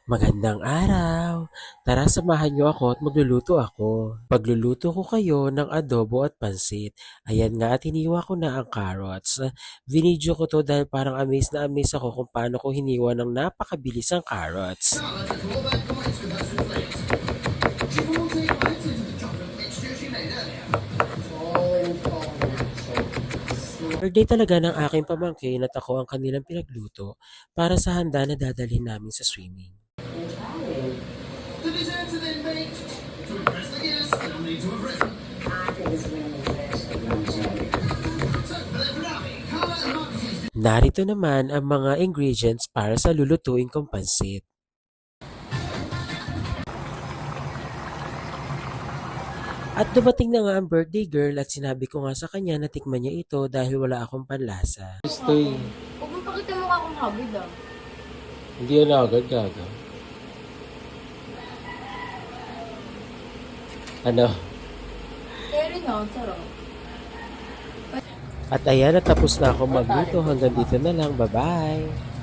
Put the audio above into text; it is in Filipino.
Magandang araw! Tara samahan niyo ako at magluluto ako. Pagluluto ko kayo ng adobo at pansit. Ayan nga at hiniwa ko na ang carrots. Vinidyo ko to dahil parang amaze na amaze ako kung paano ko hiniwa ng napakabilis ang carrots. Birthday talaga ng aking pamangkin at ako ang kanilang pinagluto para sa handa na dadalhin namin sa swimming. The desserts are then baked to impress the guests. They'll need to have risen. So, for the finale, Carla and Marcus. Narito naman ang mga ingredients para sa lulutuin kong pansit. At dumating na nga ang birthday girl at sinabi ko nga sa kanya na tikman niya ito dahil wala akong panlasa. Gusto Huwag mo pakita mo akong hagod ah. Hindi na agad gaga. Ano? Pero no, sarap. At ayan, natapos na ako magluto. Hanggang dito na lang. Bye-bye!